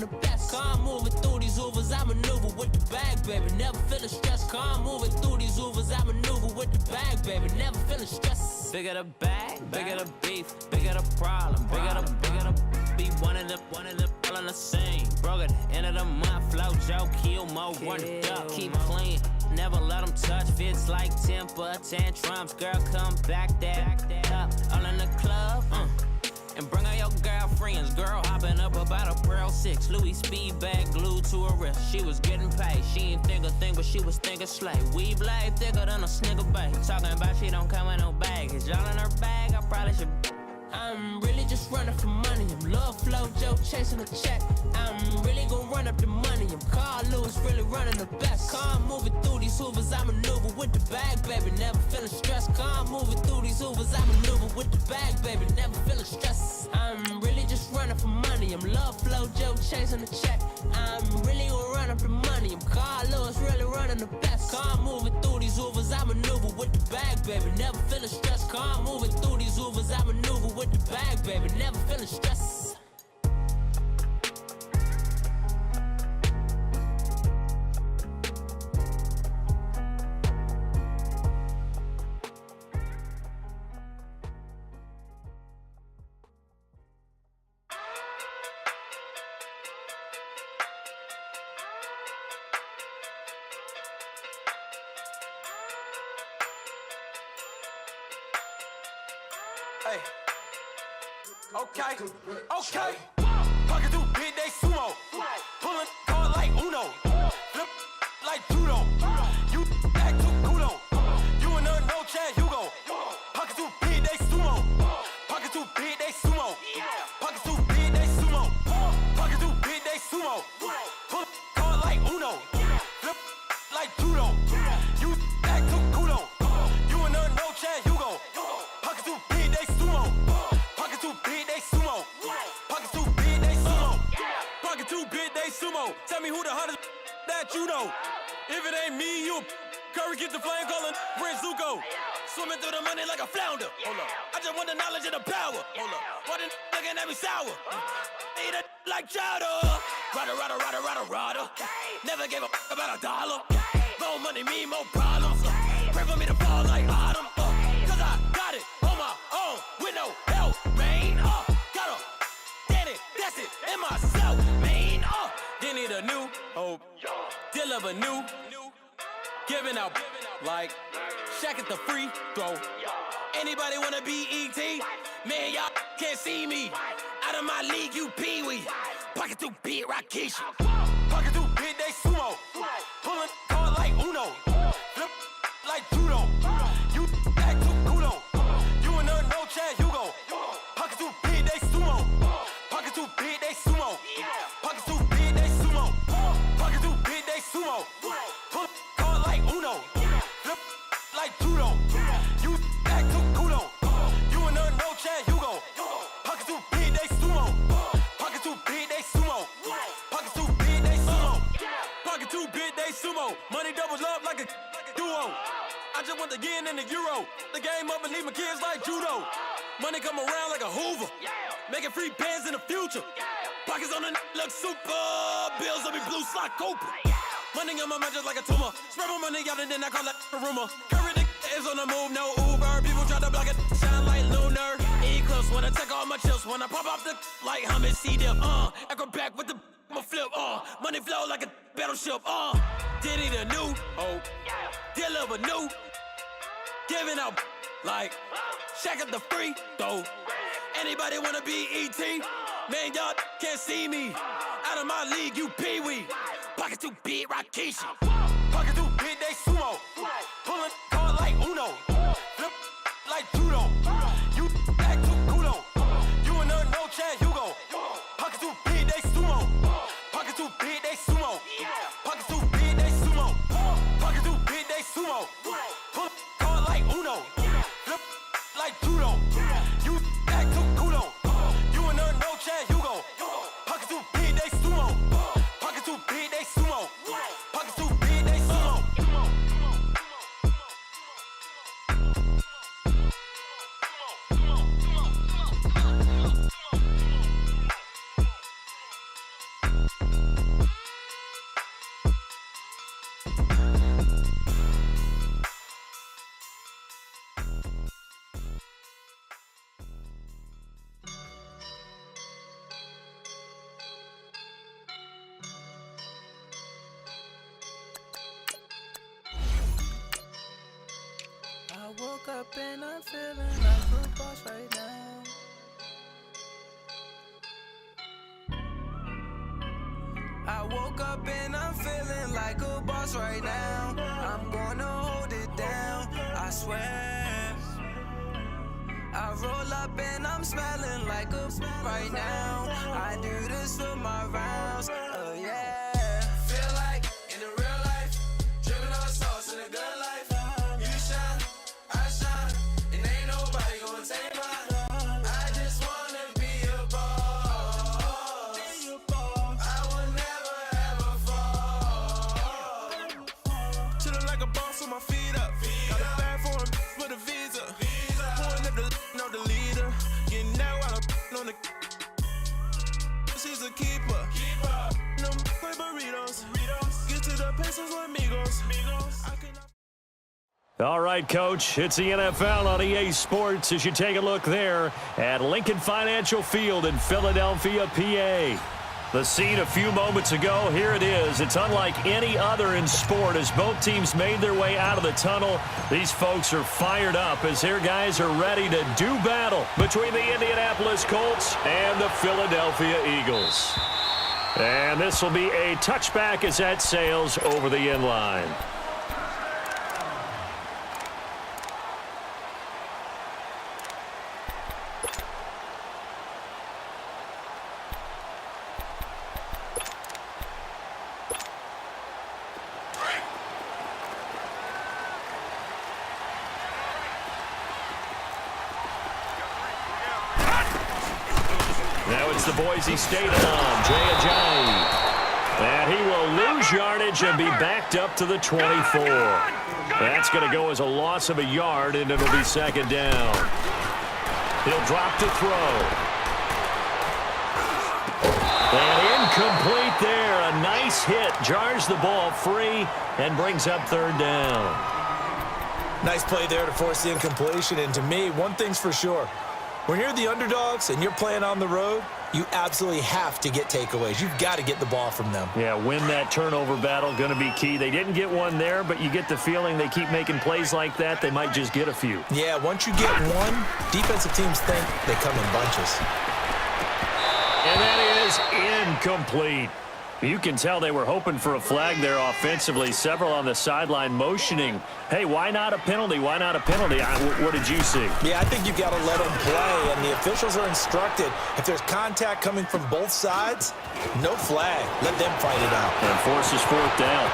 the best. Car moving through these Ubers, I maneuver with the bag, baby. Never feeling stressed. Car moving through these Ubers, I maneuver with the bag, baby. Never feeling stressed. Bigger the bag, bigger the beef, bigger the problem, bigger the be one of them all in the same. Broke at the end of the month, flow Joe, kill mo, run it up, keep clean. Never let them touch, fits like temper tantrums. Girl, come back that up, all in the club, and bring all your girlfriends. Girl hopping up about a Pearl 6 Louis speed bag glued to her wrist. She was getting paid, she ain't think a thing, but she was thinking slay. We blade thicker than a snicker bag. Talking about she don't come with no baggage. Y'all in her bag, I probably should. I'm really just running for money. I'm love flow Joe chasing a check. I'm really gonna run up the money. I'm Carl Lewis, really running the best. Car moving through these Hoovers, I maneuver with the bag, baby. Never feeling stressed. Car moving through these Hoovers, I maneuver with the bag, baby. Never feeling stressed. I'm really just running for money. I'm love flow Joe chasing a check. I'm really gonna run up the money. I'm Carl Lewis, really running the best. Car moving through these Hoovers, I maneuver with the bag, baby. Never feeling stressed. Car moving through these Hoovers, I maneuver with the bag, baby. Never feeling stressed. Hey. Okay. Pocket through big, they sumo. Pulling card like Uno. Flip like judo. You act too culo. You and her no Chad Hugo. Pocket too big, they sumo. Pocket too big, they sumo. Pocket too big, they sumo. Pocket too big, they sumo. Pull card like Uno. Flip like judo. You act too culo. You and her no Chad Hugo. Pocket too big, they sumo. Pocket too big, they sumo. Pocket too big, they sumo. Pocket too big, they sumo. Tell me who the hottest that you know. If it ain't me, you Curry get the flame calling Prince Zuko. Swimming through the money like a flounder. Hold up. I just want the knowledge and the power. Hold up. Why the looking at me sour? Eat it like chowder. Rada. Never gave a about $1. More money, me, more problems. Pray for me to fall like autumn. Cause I got it on my own with no help, man. Got a daddy, that's it, in myself, man. They need a new hope, deliver new, giving out like Shaq at the free throw. Anybody wanna be ET? Man, y'all can't see me. Out of my league, you pee-wee. Pocket too big, Rakesh. Pocket too big, they sumo. Pulling card like Uno. Flip like judo. You act too culo. You and her no Chad Hugo. Pocket too big, they sumo. Pocket too big, they sumo. Pocket too big, they sumo. Pocket too big, they sumo. Pull card like Uno. Flip like judo. You act too culo. You and her no Chad Hugo. Pocket too big, they sumo. Pocket too big, they sumo. Pocket too big, they sumo. Pocket too big, they sumo. Money doubles up like a duo. I just want the yen and the euro. The game up and leave my kids like judo. Money come around like a Hoover. Making free bands in the future. Pockets on the look super. Bills on me blue slot Cooper. Money on my mind just like a tumor. Spread my money out and then I call that a rumor. Curry the is on the move, no Uber. People try to block it, shine like lunar. Eclipse when I take all my chips. When I pop off the like hummus C-dip. Echo back with the flip. Money flow like a battleship. Diddy the new hope. Deliver new. Giving out like Shaq at the free throw. Anybody wanna be ET? Man, y'all can't see me. Out of my league, you pee-wee. Pocket too big, Rakesh. Pocket too big, they sumo. Pulling card like Uno. Flip like judo. You act too culo. You and her no Chad Hugo. Pocket too big, they sumo. Pocket too big, they sumo. Pocket too big, they sumo. Pocket too big, they sumo. Pull card like Uno. Flip like judo. You act too culo. You and her no Chad Hugo. Pocket too big, they sumo. Pocket too big, they sumo. Pocket too big. woke up and I'm feeling like a boss right now. I'm gonna hold it down, I swear. I roll up and I'm smelling like a right now. I do this for my rounds, yeah. Feel like in the real life, dripping on sauce in a good life. You shine, I shine, and ain't nobody gonna take mine. I just wanna be a boss. I will never ever fall. Chillin' like a boss with my feet up. Got a bag for him with a visa. Pulling up the leader. Getting out while I'm on the. She's a keeper. No play burritos. Get to the pesos with amigos. All right, Coach, it's the NFL on EA Sports as you take a look there at Lincoln Financial Field in Philadelphia, PA. The scene a few moments ago, here it is. It's unlike any other in sport as both teams made their way out of the tunnel. These folks are fired up as their guys are ready to do battle between the Indianapolis Colts and the Philadelphia Eagles. And this will be a touchback as that sails over the end line. Now it's the Boise State alum, Jay Ajayi. And he will lose yardage and be backed up to the 24. That's going to go as a loss of a yard, and it'll be second down. He'll drop to throw. And incomplete there. A nice hit. Jars the ball free and brings up third down. Nice play there to force the incompletion. And to me, one thing's for sure. When you're the underdogs and you're playing on the road, you absolutely have to get takeaways. You've got to get the ball from them. Yeah, win that turnover battle, going to be key. They didn't get one there, but you get the feeling they keep making plays like that, they might just get a few. Yeah, once you get one, defensive teams think they come in bunches. And that is incomplete. You can tell they were hoping for a flag there offensively. Several on the sideline motioning, hey, why not a penalty? Why not a penalty? What did you see? Yeah, I think you've got to let them play, and the officials are instructed if there's contact coming from both sides, no flag. Let them fight it out. And forces fourth down.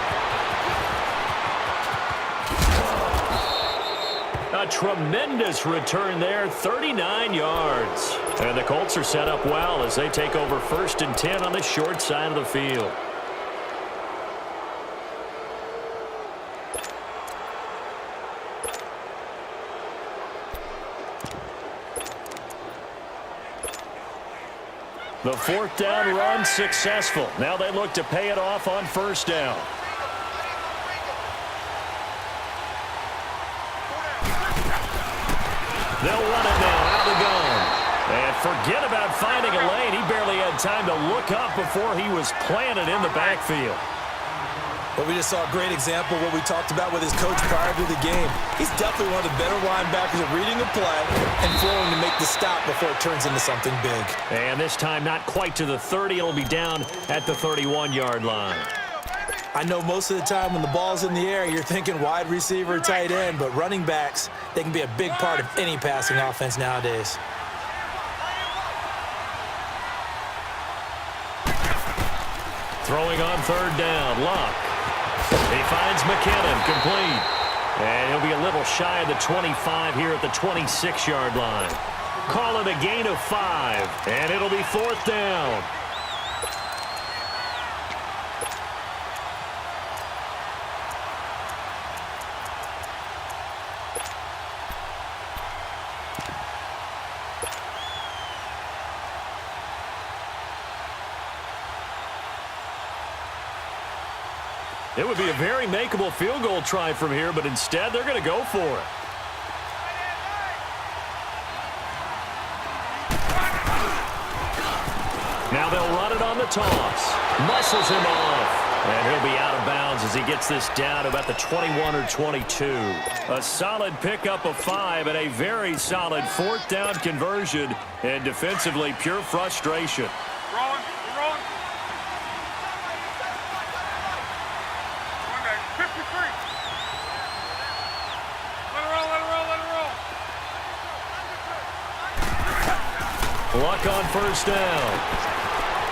A tremendous return there, 39 yards. And the Colts are set up well as they take over 1st and 10 on the short side of the field. The fourth down run successful. Now they look to pay it off on first down. They'll run it now, out the gun. And forget about finding a lane. He barely had time to look up before he was planted in the backfield. Well, we just saw a great example of what we talked about with his coach prior to the game. He's definitely one of the better linebackers at reading a play and flowing to make the stop before it turns into something big. And this time not quite to the 30. It'll be down at the 31-yard line. I know most of the time when the ball's in the air, you're thinking wide receiver, tight end, but running backs, they can be a big part of any passing offense nowadays. Throwing on third down, Luck. He finds McKinnon, complete. And he'll be a little shy of the 25 here at the 26-yard line. Call it a gain of 5, and it'll be fourth down. It would be a very makeable field goal try from here, but instead they're going to go for it. Now they'll run it on the toss. Muscles him off. And he'll be out of bounds as he gets this down to about the 21 or 22. A solid pickup of 5 and a very solid fourth down conversion. And defensively, pure frustration. Luck on first down.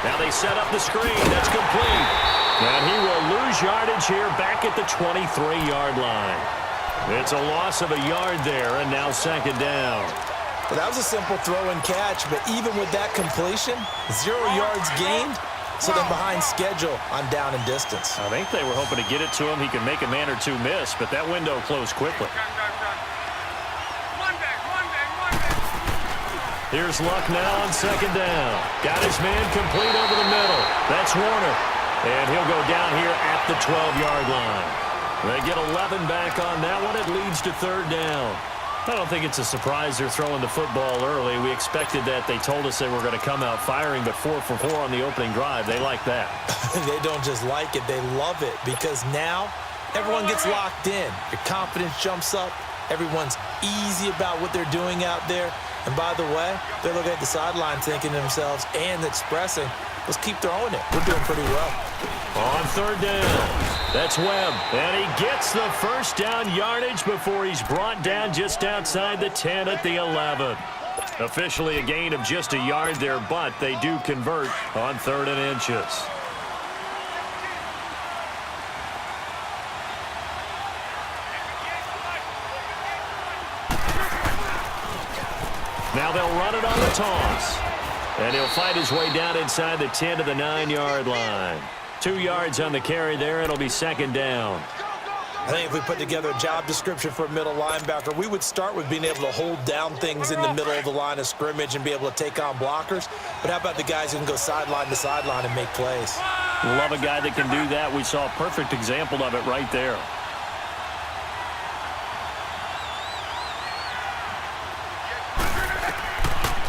Now they set up the screen. That's complete. And he will lose yardage here back at the 23-yard line. It's a loss of a yard there, and now second down. Well, that was a simple throw and catch, but even with that completion, 0 yards gained, so they're behind schedule on down and distance. I think they were hoping to get it to him. He could make a man or two miss, but that window closed quickly. Here's Luck now on second down. Got his man complete over the middle. That's Warner. And he'll go down here at the 12-yard line. They get 11 back on that one. It leads to third down. I don't think it's a surprise they're throwing the football early. We expected that. They told us they were going to come out firing, but 4 for 4 on the opening drive. They like that. They don't just like it. They love it because now everyone gets locked in. Your confidence jumps up. Everyone's easy about what they're doing out there. And by the way, they're looking at the sideline thinking to themselves and expressing, let's keep throwing it. We're doing pretty well. On third down, that's Webb. And he gets the first down yardage before he's brought down just outside the 10 at the 11. Officially a gain of just a yard there, but they do convert on 3rd and inches. Now they'll run it on the toss. And he'll fight his way down inside the 10 to the 9-yard line. 2 yards on the carry there. It'll be second down. I think if we put together a job description for a middle linebacker, we would start with being able to hold down things in the middle of the line of scrimmage and be able to take on blockers. But how about the guys who can go sideline to sideline and make plays? Love a guy that can do that. We saw a perfect example of it right there.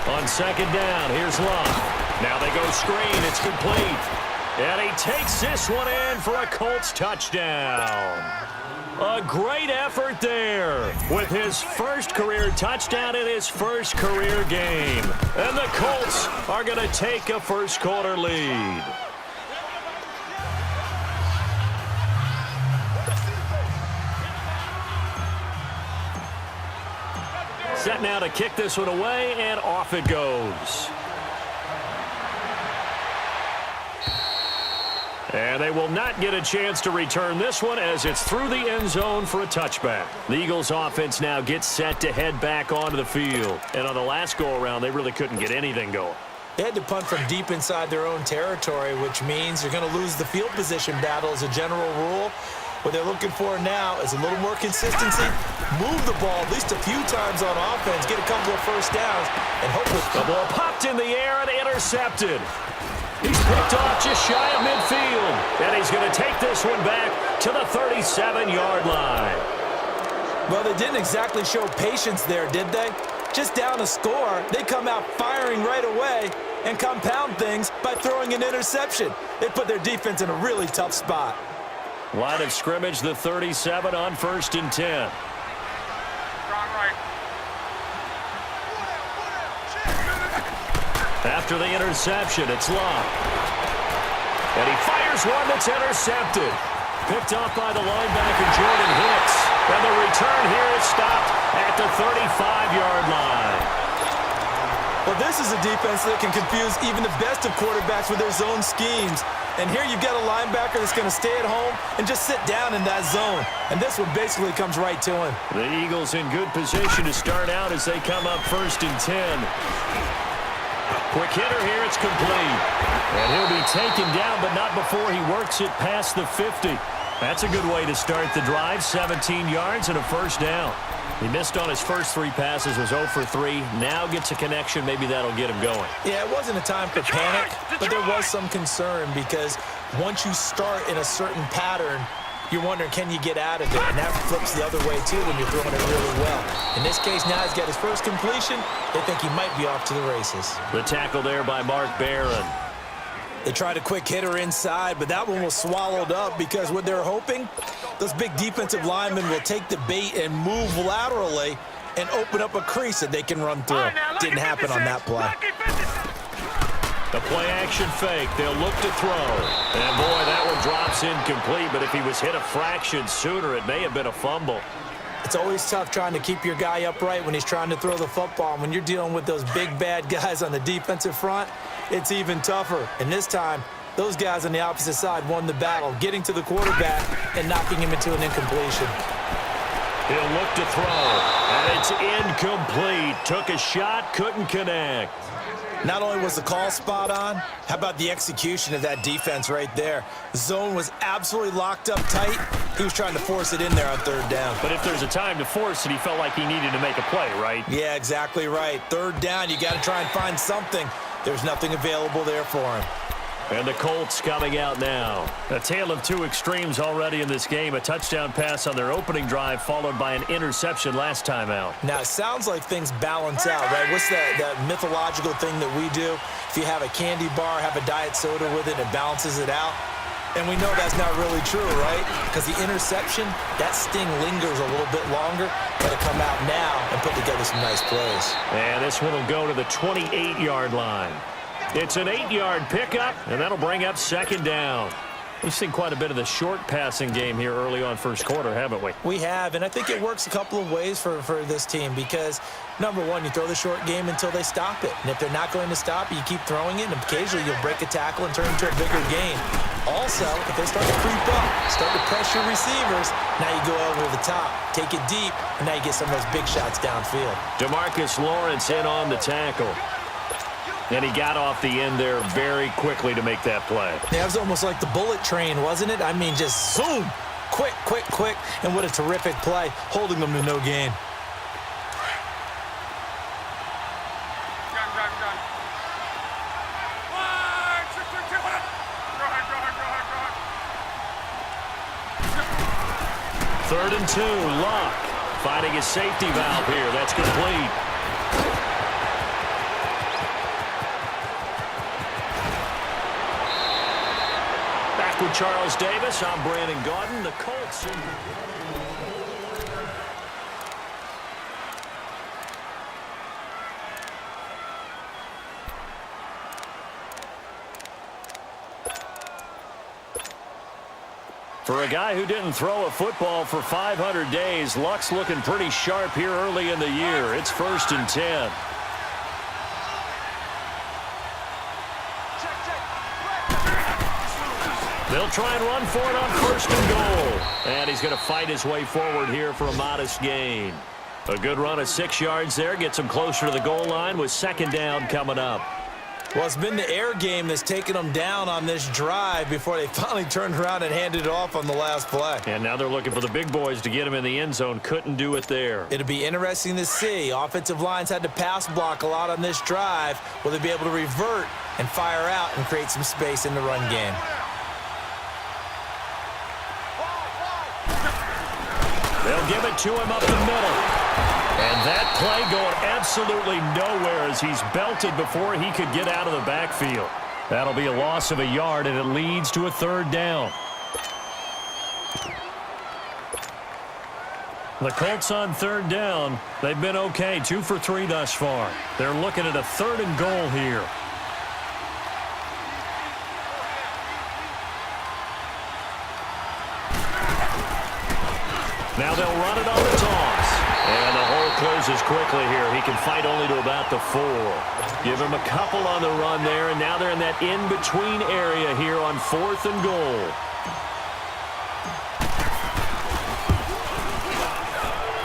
On second down, here's Luck. Now they go screen. It's complete. And he takes this one in for a Colts touchdown. A great effort there with his first career touchdown in his first career game. And the Colts are going to take a first quarter lead. Set now to kick this one away, and off it goes. And they will not get a chance to return this one as it's through the end zone for a touchback. The Eagles offense now gets set to head back onto the field. And on the last go-around, they really couldn't get anything going. They had to punt from deep inside their own territory, which means you're going to lose the field position battle as a general rule. What they're looking for now is a little more consistency, move the ball at least a few times on offense, get a couple of first downs, and hopefully... The ball popped in the air and intercepted. He's picked off just shy of midfield, and he's going to take this one back to the 37-yard line. Well, they didn't exactly show patience there, did they? Just down a score, they come out firing right away and compound things by throwing an interception. They put their defense in a really tough spot. Line of scrimmage, the 37 on 1st and 10. After the interception, it's Luck. And he fires one that's intercepted. Picked off by the linebacker, Jordan Hicks. And the return here is stopped at the 35-yard line. Well, this is a defense that can confuse even the best of quarterbacks with their zone schemes. And here you've got a linebacker that's going to stay at home and just sit down in that zone. And this one basically comes right to him. The Eagles in good position to start out as they come up 1st and 10. Quick hitter here, it's complete. And he'll be taken down, but not before he works it past the 50. That's a good way to start the drive. 17 yards and a first down. He missed on his first 3 passes, was 0 for 3. Now gets a connection. Maybe that'll get him going. Yeah, it wasn't a time for panic, but there was some concern because once you start in a certain pattern, you're wondering, can you get out of it? And that flips the other way, too, when you're throwing it really well. In this case, now he's got his first completion. They think he might be off to the races. The tackle there by Mark Barron. They tried a quick hitter inside, but that one was swallowed up because what they're hoping, those big defensive linemen will take the bait and move laterally and open up a crease that they can run through. Didn't happen on that play. The play-action fake. They'll look to throw. And, boy, that one drops incomplete. But if he was hit a fraction sooner, it may have been a fumble. It's always tough trying to keep your guy upright when he's trying to throw the football. And when you're dealing with those big, bad guys on the defensive front, it's even tougher. And this time, those guys on the opposite side won the battle, getting to the quarterback and knocking him into an incompletion. He'll look to throw, and it's incomplete. Took a shot, couldn't connect. Not only was the call spot on, how about the execution of that defense right there? The zone was absolutely locked up tight. He was trying to force it in there on third down. But if there's a time to force it, he felt like he needed to make a play, right? Yeah, exactly right. Third down, you got to try and find something. There's nothing available there for him. And the Colts coming out now. A tale of two extremes already in this game. A touchdown pass on their opening drive followed by an interception last time out. Now, it sounds like things balance out, right? What's that mythological thing that we do? If you have a candy bar, have a diet soda with it, it balances it out. And we know that's not really true, right? Because the interception, that sting lingers a little bit longer. Got to come out now and put together some nice plays. And this one will go to the 28-yard line. It's an 8-yard pickup, and that'll bring up second down. We've seen quite a bit of the short passing game here early on first quarter, haven't we? We have, and I think it works a couple of ways for this team because, number one, you throw the short game until they stop it. And if they're not going to stop it, you keep throwing it, and occasionally you'll break a tackle and turn it into a bigger game. Also, if they start to creep up, start to pressure receivers, now you go over the top, take it deep, and now you get some of those big shots downfield. DeMarcus Lawrence in on the tackle. And he got off the end there very quickly to make that play. Yeah, it was almost like the bullet train, wasn't it? I mean, just zoom, quick, quick, quick, and what a terrific play, holding them to no gain. Third and 2, Luck finding his safety valve here. That's complete. With Charles Davis, I'm Brandon Gaudin. The Colts. For a guy who didn't throw a football for 500 days, Luck's looking pretty sharp here early in the year. It's 1st and 10. They'll try and run for it on 1st and goal. And he's going to fight his way forward here for a modest gain. A good run of 6 yards there. Gets him closer to the goal line with second down coming up. Well, it's been the air game that's taken them down on this drive before they finally turned around and handed it off on the last play. And now they're looking for the big boys to get him in the end zone. Couldn't do it there. It'll be interesting to see. Offensive lines had to pass block a lot on this drive. Will they be able to revert and fire out and create some space in the run game? They'll give it to him up the middle. And that play going absolutely nowhere as he's belted before he could get out of the backfield. That'll be a loss of a yard, and it leads to a 3rd down. The Colts on 3rd down. They've been okay, 2 for 3 thus far. They're looking at a 3rd and goal here. Now they'll run it on the toss. And the hole closes quickly here. He can fight only to about the 4. Give him a couple on the run there, and now they're in that in-between area here on 4th and goal.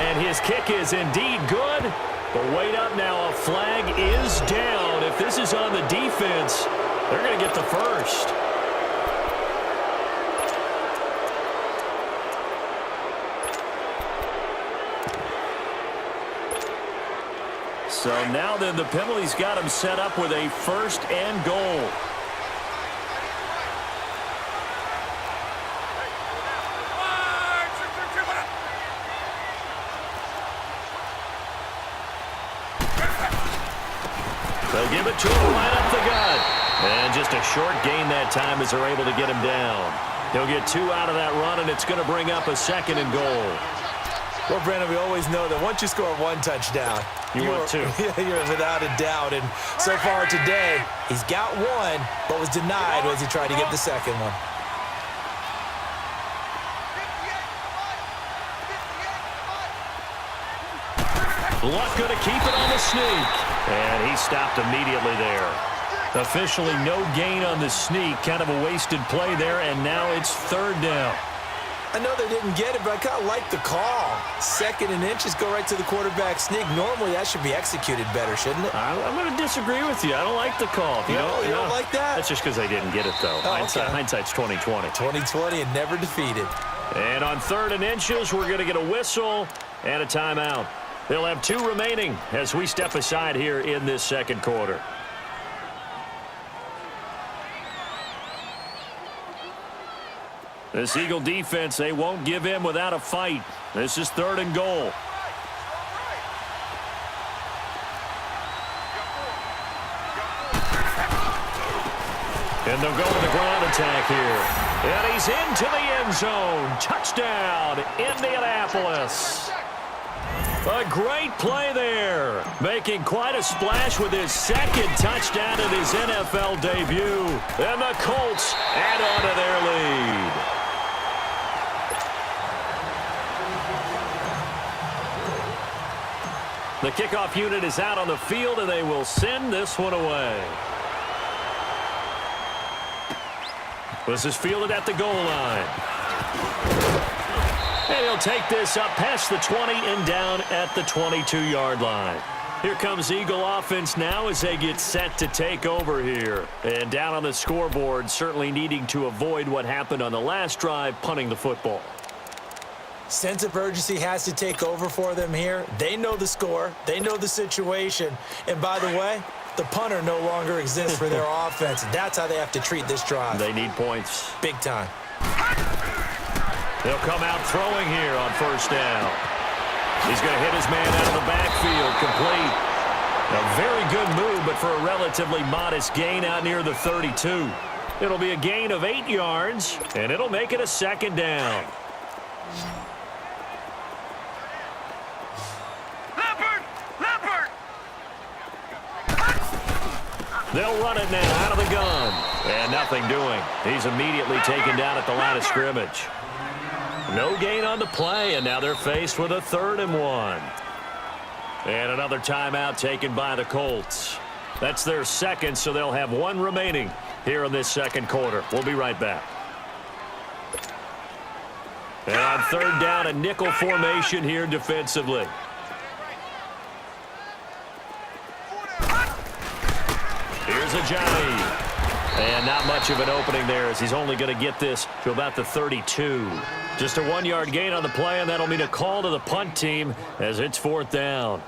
And his kick is indeed good. But wait up now, a flag is down. If this is on the defense, they're going to get the first. So now then the penalty's got him set up with a 1st and goal. They'll give it to him right up the gut. And just a short gain that time as they're able to get him down. He'll get 2 out of that run, and it's going to bring up a 2nd and goal. Well, Brandon, we always know that once you score 1 touchdown, want 2. You're without a doubt. And so far today, he's got 1, but was denied as he tried to get the 2nd one. Luck going to keep it on the sneak. And he stopped immediately there. Officially no gain on the sneak. Kind of a wasted play there, and now it's third down. I know they didn't get it, but I kind of like the call. 2nd and inches, go right to the quarterback sneak. Normally, that should be executed better, shouldn't it? I'm going to disagree with you. I don't like the call. You don't like that? That's just because they didn't get it, though. Hindsight's 20/20. 20/20 and never defeated. And on 3rd and inches, we're going to get a whistle and a timeout. They'll have 2 remaining as we step aside here in this second quarter. This Eagle defense, they won't give in without a fight. This is 3rd and goal. And they'll go with the ground attack here. And he's into the end zone. Touchdown, Indianapolis. A great play there. Making quite a splash with his 2nd touchdown in his NFL debut. And the Colts add on to their lead. The kickoff unit is out on the field, and they will send this one away. This is fielded at the goal line. And he'll take this up past the 20 and down at the 22-yard line. Here comes Eagle offense now as they get set to take over here. And down on the scoreboard, certainly needing to avoid what happened on the last drive, punting the football. Sense of urgency has to take over for them here. They know the score. They know the situation. And by the way, the punter no longer exists for their offense. That's how they have to treat this drive. They need points. Big time. They'll come out throwing here on 1st down. He's going to hit his man out of the backfield. Complete. A very good move, but for a relatively modest gain out near the 32. It'll be a gain of 8 yards, and it'll make it a 2nd down. They'll run it now out of the gun. And nothing doing. He's immediately taken down at the line of scrimmage. No gain on the play, and now they're faced with a 3rd and 1. And another timeout taken by the Colts. That's their 2nd, so they'll have 1 remaining here in this second quarter. We'll be right back. And on 3rd down, a nickel formation here defensively. Here's Ajayi. And not much of an opening there as he's only going to get this to about the 32. Just a 1-yard gain on the play, and that'll mean a call to the punt team as it's 4th down.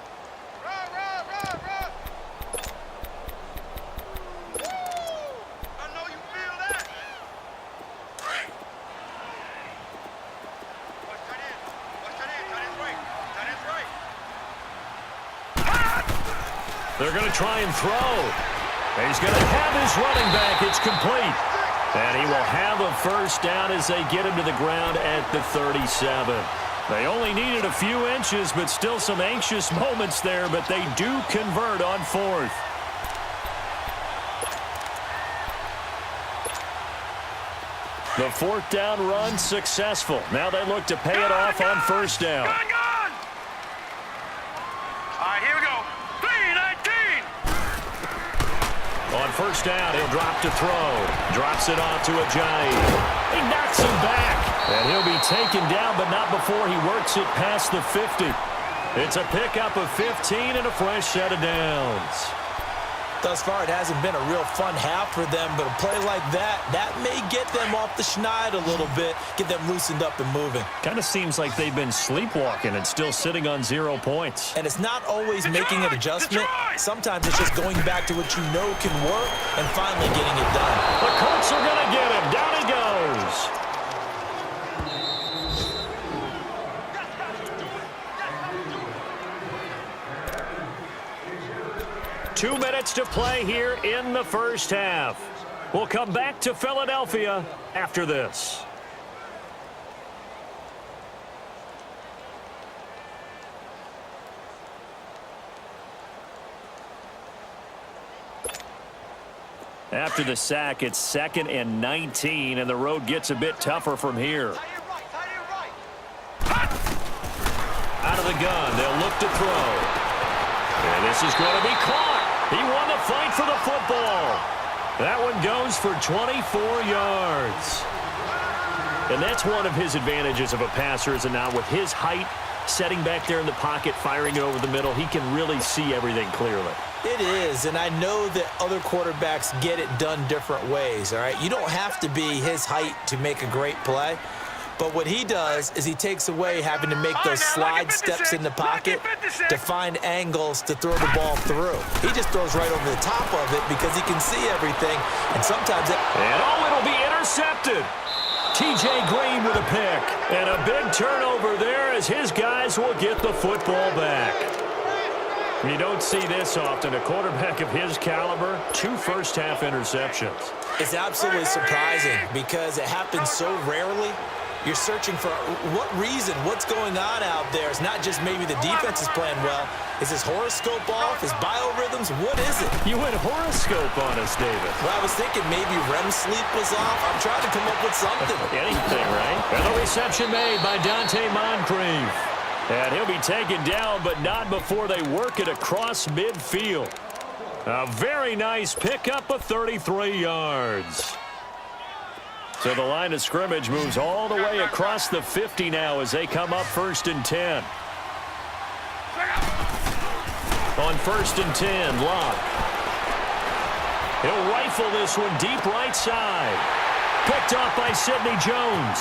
They're going to try and throw. And he's going to have his running back. It's complete. And he will have a 1st down as they get him to the ground at the 37. They only needed a few inches, but still some anxious moments there, but they do convert on 4th. The 4th down run successful. Now they look to pay it off on 1st down. All right, here we go. 3-19. On 1st down, he'll drop to throw. Drops it off to Ajayi. He knocks him back. And he'll be taken down, but not before he works it past the 50. It's a pickup of 15 and a fresh set of downs. Thus far, it hasn't been a real fun half for them, but a play like that may get them off the schneid a little bit, get them loosened up and moving. Kind of seems like they've been sleepwalking and still sitting on 0 points. And it's not always making an adjustment. Sometimes it's just going back to what you know can work and finally getting it done. The Colts are going to get him. Down he goes. 2 minutes to play here in the first half. We'll come back to Philadelphia after this. After the sack, it's 2nd and 19, and the road gets a bit tougher from here. Out of the gun, they'll look to throw. And this is going to be caught. He won the fight for the football. That one goes for 24 yards. And that's one of his advantages of a passer, is now with his height, setting back there in the pocket, firing it over the middle, he can really see everything clearly. It is, and I know that other quarterbacks get it done different ways, all right? You don't have to be his height to make a great play, but what he does is he takes away having to make those slide steps in the pocket to find angles to throw the ball through. He just throws right over the top of it because he can see everything, and sometimes it... And it'll be intercepted. T.J. Green with a pick. And a big turnover there as his guys will get the football back. You don't see this often. A quarterback of his caliber, 2 first-half interceptions. It's absolutely surprising because it happens so rarely. You're searching for what reason, what's going on out there. It's not just maybe the defense is playing well. Is his horoscope off? His biorhythms? What is it? You went horoscope on us, David. Well, I was thinking maybe REM sleep was off. I'm trying to come up with something. Anything, right? And the reception made by Dante Moncrief. And he'll be taken down, but not before they work it across midfield. A very nice pickup of 33 yards. So the line of scrimmage moves all the way across the 50 now as they come up 1st and 10. On 1st and 10, Locke. He'll rifle this one deep right side. Picked off by Sidney Jones.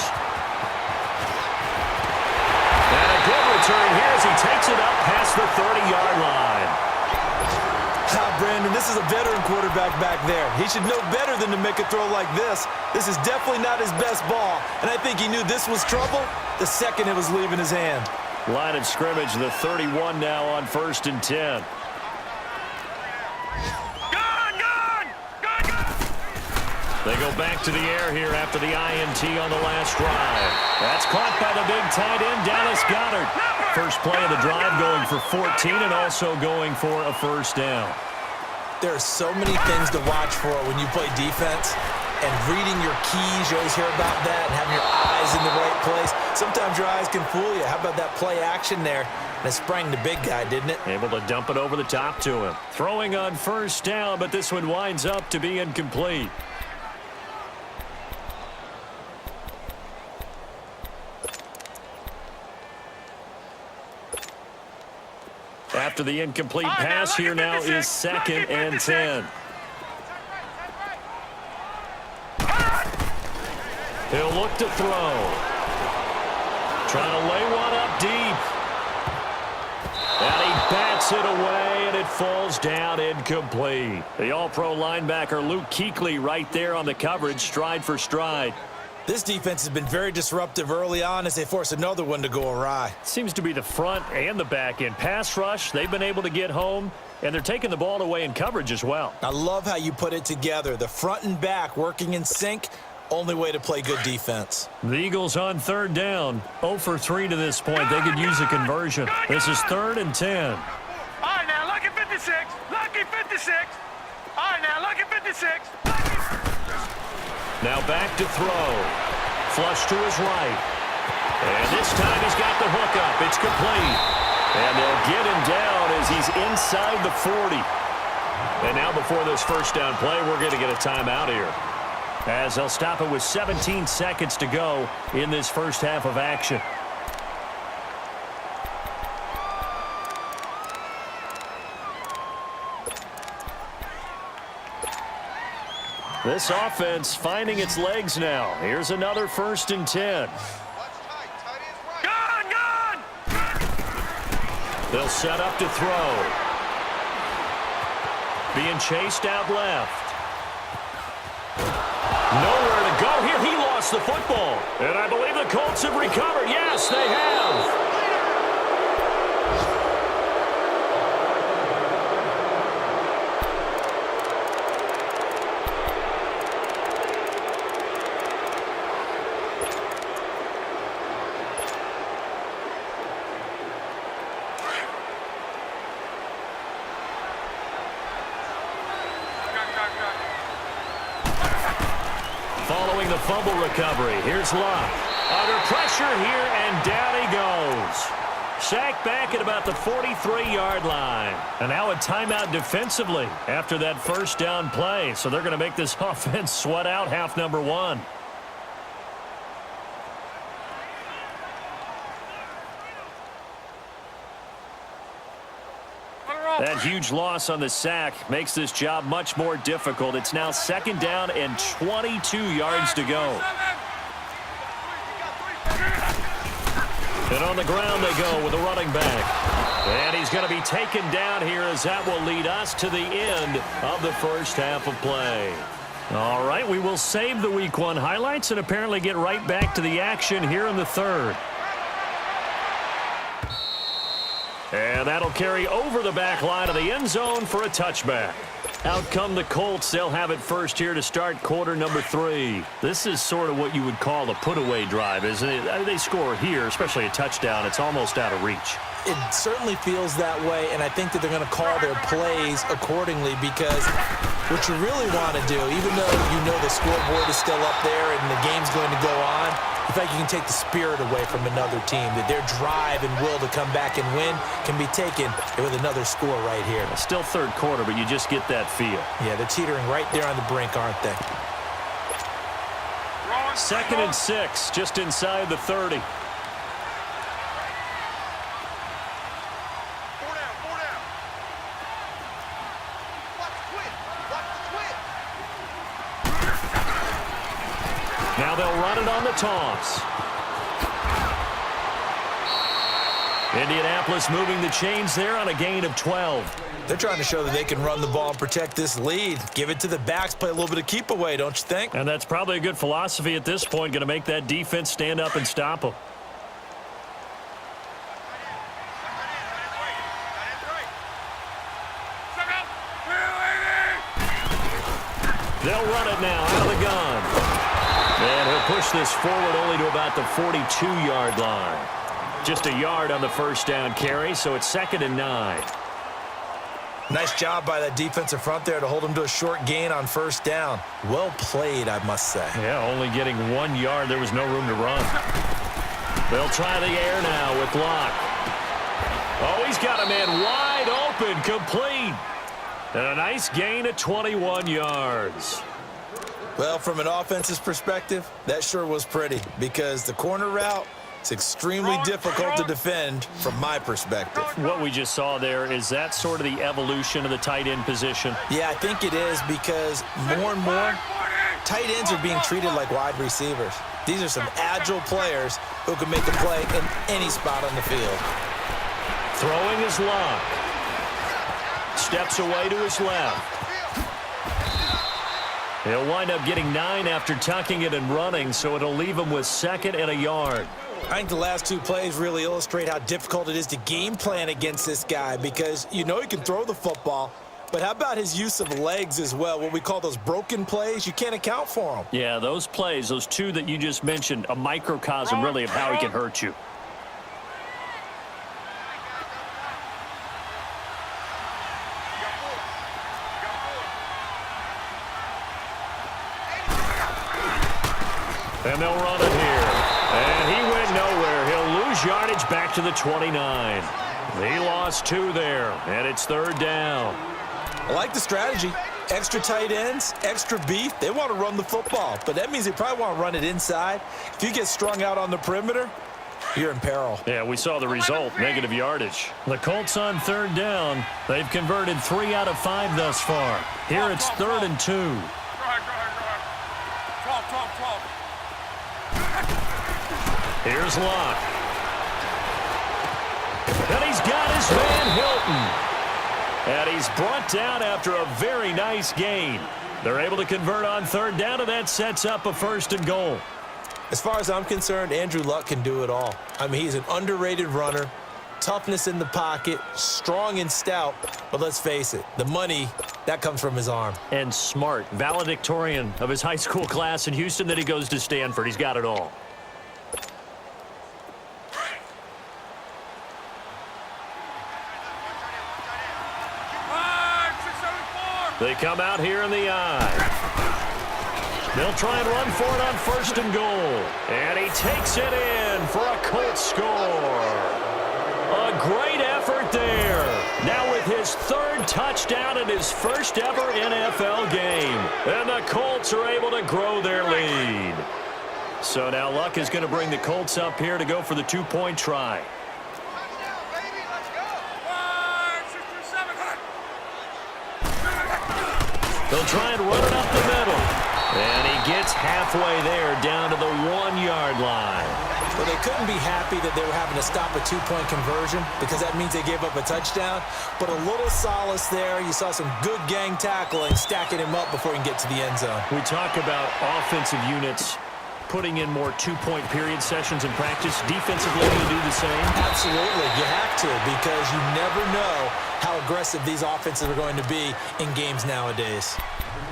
And a good return here as he takes it up past the 30-yard line. Brandon, this is a veteran quarterback back there. He should know better than to make a throw like this. This is definitely not his best ball, and I think he knew this was trouble the second it was leaving his hand. Line of scrimmage, the 31 now on 1st and 10. They go back to the air here after the INT on the last drive. That's caught by the big tight end, Dallas Goedert. First play of the drive going for 14 and also going for a first down. There are so many things to watch for when you play defense, and reading your keys, you always hear about that, and having your eyes in the right place. Sometimes your eyes can fool you. How about that play action there? And it sprang the big guy, didn't it? Able to dump it over the top to him. Throwing on first down, but this one winds up to be incomplete. After the incomplete pass, here now is 2nd and 10. He'll look to throw. Trying to lay one up deep. And he bats it away, and it falls down incomplete. The all-pro linebacker Luke Kuechly right there on the coverage, stride for stride. This defense has been very disruptive early on as they force another one to go awry. Seems to be the front and the back end. Pass rush, they've been able to get home, and they're taking the ball away in coverage as well. I love how you put it together. The front and back working in sync, only way to play good defense. The Eagles on 3rd down. 0 for 3 to this point. They could use a conversion. This is 3rd and 10. All right, now, lucky 56. Lucky 56. All right, now, lucky 56. Now back to throw. Flush to his right. And this time he's got the hook up. It's complete. And they'll get him down as he's inside the 40. And now before this first down play, we're going to get a timeout here, as they'll stop it with 17 seconds to go in this first half of action. This offense finding its legs now. Here's another 1st and 10. Gone! They'll set up to throw. Being chased out left. Nowhere to go here. He lost the football. And I believe the Colts have recovered. Yes, they have. Following the fumble recovery, here's Locke. Under pressure here, and down he goes. Sacked back at about the 43-yard line. And now a timeout defensively after that first down play. So they're going to make this offense sweat out half number one. That huge loss on the sack makes this job much more difficult. It's now 2nd down and 22 yards to go. And on the ground they go with a running back. And he's going to be taken down here as that will lead us to the end of the first half of play. All right, we will save the Week 1 highlights and apparently get right back to the action here in the third. And that'll carry over the back line of the end zone for a touchback. Out come the Colts. They'll have it first here to start quarter number 3. This is sort of what you would call a put-away drive, isn't it? They score here, especially a touchdown. It's almost out of reach. It certainly feels that way, and I think that they're going to call their plays accordingly because what you really want to do, even though you know the scoreboard is still up there and the game's going to go on, you think you can take the spirit away from another team, that their drive and will to come back and win can be taken with another score right here. Still third quarter, but you just get that feel. Yeah, they're teetering right there on the brink, aren't they? 2nd and 6, just inside the 30. Now they'll run it on the toss. Indianapolis moving the chains there on a gain of 12. They're trying to show that they can run the ball and protect this lead. Give it to the backs, play a little bit of keep away, don't you think? And that's probably a good philosophy at this point, going to make that defense stand up and stop them. They'll run it now out of the gun. And he'll push this forward only to about the 42-yard line. Just a yard on the first down carry, so it's 2nd and 9. Nice job by that defensive front there to hold him to a short gain on first down. Well played, I must say. Yeah, only getting 1 yard. There was no room to run. They'll try the air now with Locke. Oh, he's got a man wide open, complete. And a nice gain of 21 yards. Well, from an offense's perspective, that sure was pretty because the corner route is extremely difficult to defend from my perspective. What we just saw there, is that sort of the evolution of the tight end position? Yeah, I think it is because more and more tight ends are being treated like wide receivers. These are some agile players who can make a play in any spot on the field. Throwing his Locke. Steps away to his left. He'll wind up getting 9 after tucking it and running, so it'll leave him with 2nd and a yard. I think the last 2 plays really illustrate how difficult it is to game plan against this guy because you know he can throw the football, but how about his use of legs as well? What we call those broken plays, you can't account for them. Yeah, those plays, those 2 that you just mentioned, a microcosm really of how he can hurt you. And they'll run it here. And he went nowhere. He'll lose yardage back to the 29. He lost 2 there, and it's 3rd down. I like the strategy. Extra tight ends, extra beef. They want to run the football, but that means they probably want to run it inside. If you get strung out on the perimeter, you're in peril. Yeah, we saw the result, negative yardage. The Colts on 3rd down. They've converted 3 out of 5 thus far. Here it's 3rd and 2. Go ahead. 12. Here's Locke. And he's got his man Hilton. And he's brought down after a very nice gain. They're able to convert on 3rd down, and that sets up a 1st and goal. As far as I'm concerned, Andrew Luck can do it all. I mean, he's an underrated runner, toughness in the pocket, strong and stout, but let's face it, the money, that comes from his arm. And smart, valedictorian of his high school class in Houston, then he goes to Stanford. He's got it all. They come out here in the eye. They'll try and run for it on 1st and goal. And he takes it in for a Colts score. a great effort there. Now with his third touchdown in his first ever NFL game. And the Colts are able to grow their lead. So now Luck is going to bring the Colts up here to go for the two-point try. They'll try and run it up the middle. And he gets halfway there down to the 1-yard line. Well, they couldn't be happy that they were having to stop a two-point conversion because that means they gave up a touchdown. But a little solace there. You saw some good gang tackling, stacking him up before he can get to the end zone. We talk about offensive units putting in more two-point period sessions in practice. Defensively, you do the same? Absolutely. You have to because you never know how aggressive these offenses are going to be in games nowadays.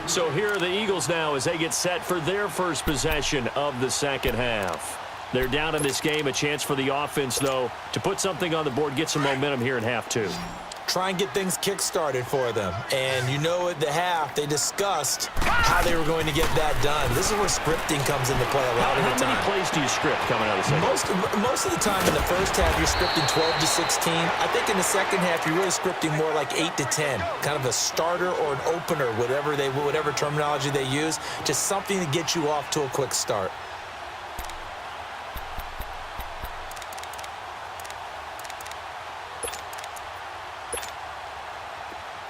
So here are the Eagles now as they get set for their first possession of the second half. They're down in this game. A chance for the offense, though, to put something on the board, get some momentum here in half two. Try and get things kick-started for them. And you know at the half, they discussed how they were going to get that done. This is where scripting comes into play a lot of the time. How many plays do you script coming out of the second? Most of the time in the first half, you're scripting 12 to 16. I think in the second half, you're really scripting more like 8 to 10. Kind of a starter or an opener, whatever terminology they use. Just something to get you off to a quick start.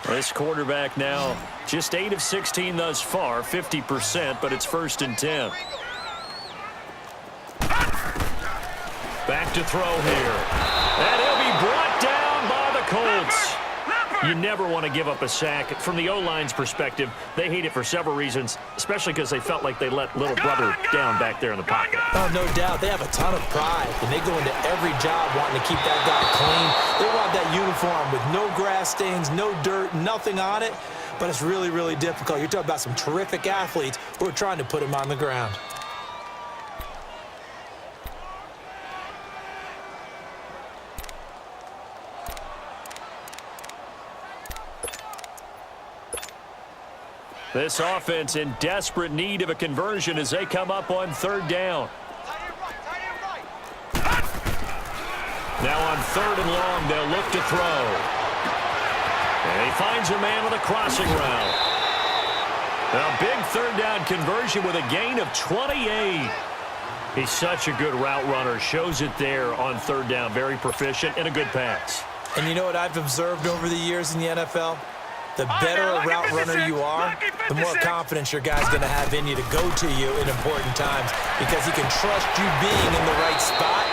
This quarterback now just 8 of 16 thus far, 50%, but it's 1st and 10. Back to throw here. And he'll be brought down by the Colts. You never want to give up a sack. From the O-line's perspective, they hate it for several reasons, especially because they felt like they let little brother down back there in the pocket. Oh, no doubt. They have a ton of pride, and they go into every job wanting to keep that guy clean. They want that uniform with no grass stains, no dirt, nothing on it, but it's really, really difficult. You're talking about some terrific athletes who are trying to put him on the ground. This offense in desperate need of a conversion as they come up on 3rd down. Now on 3rd and long, they'll look to throw. And he finds a man with a crossing route. A big 3rd down conversion with a gain of 28. He's such a good route runner. Shows it there on 3rd down. Very proficient and a good pass. And you know what I've observed over the years in the NFL? The better a route runner you are, the more confidence your guy's going to have in you to go to you in important times because he can trust you being in the right spot,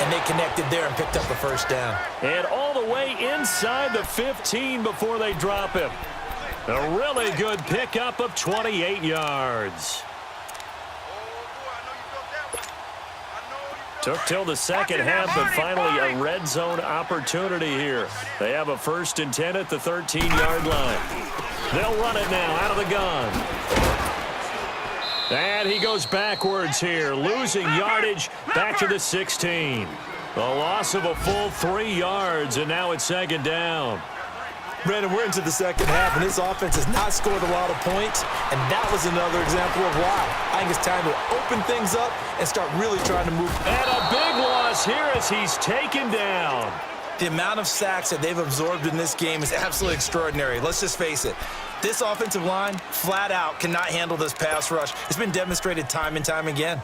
and they connected there and picked up a 1st down. And all the way inside the 15 before they drop him. A really good pickup of 28 yards. Took till the second half, but finally a red zone opportunity here. They have a 1st and 10 at the 13-yard line. They'll run it now out of the gun. And he goes backwards here, losing yardage back to the 16. A loss of a full 3 yards, and now it's 2nd down. Brandon, we're into the second half, and this offense has not scored a lot of points, and that was another example of why. I think it's time to open things up and start really trying to move. And a big loss here as he's taken down. The amount of sacks that they've absorbed in this game is absolutely extraordinary. Let's just face it. This offensive line, flat out, cannot handle this pass rush. It's been demonstrated time and time again.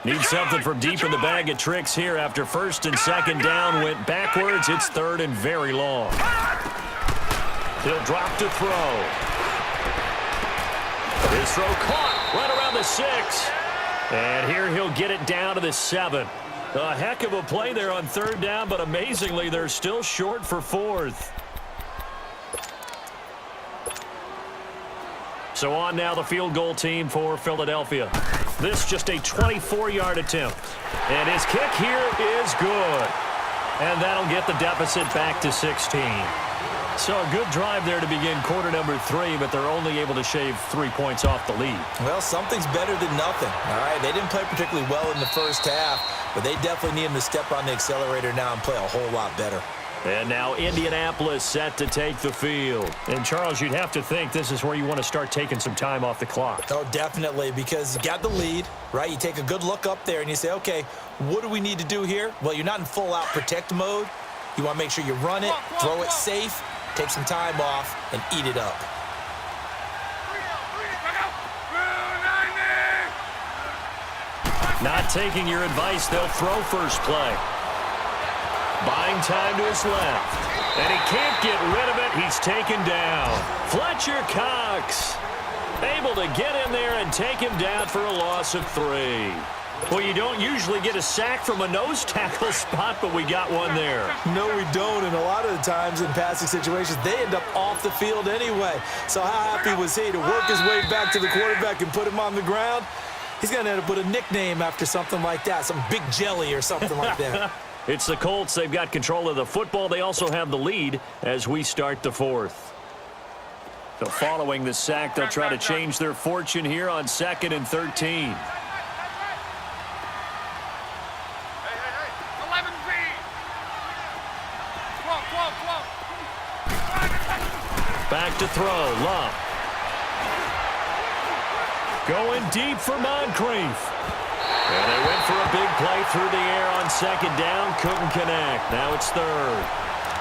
Need something from deep in the bag of tricks here after 1st and 2nd down went backwards. It's 3rd and very long. He'll drop to throw. His throw caught right around the 6. And here he'll get it down to the 7. A heck of a play there on 3rd down, but amazingly they're still short for 4th. So on now the field goal team for Philadelphia. This just a 24-yard attempt. And his kick here is good. And that'll get the deficit back to 16. So a good drive there to begin quarter number 3, but they're only able to shave 3 points off the lead. Well, something's better than nothing, all right? They didn't play particularly well in the first half, but they definitely need him to step on the accelerator now and play a whole lot better. And now Indianapolis set to take the field. And, Charles, you'd have to think this is where you want to start taking some time off the clock. Oh, definitely, because you got the lead, right? You take a good look up there and you say, okay, what do we need to do here? Well, you're not in full-out protect mode. You want to make sure you run it, throw it safe, take some time off, and eat it up. Not taking your advice, they'll throw first play. Buying time to his left. And he can't get rid of it. He's taken down. Fletcher Cox able to get in there and take him down for a loss of 3. Well, you don't usually get a sack from a nose tackle spot, but we got one there. No, we don't, and a lot of the times in passing situations, they end up off the field anyway. So how happy was he to work his way back to the quarterback and put him on the ground? He's going to end up with a nickname after something like that, some Big Jelly or something like that. It's the Colts. They've got control of the football. They also have the lead as we start the 4th. So following the sack, they'll try to change their fortune here on 2nd and 13. Back to throw, Love. Going deep for Moncrief. And they went for a big play through the air on 2nd down. Couldn't connect. Now it's 3rd.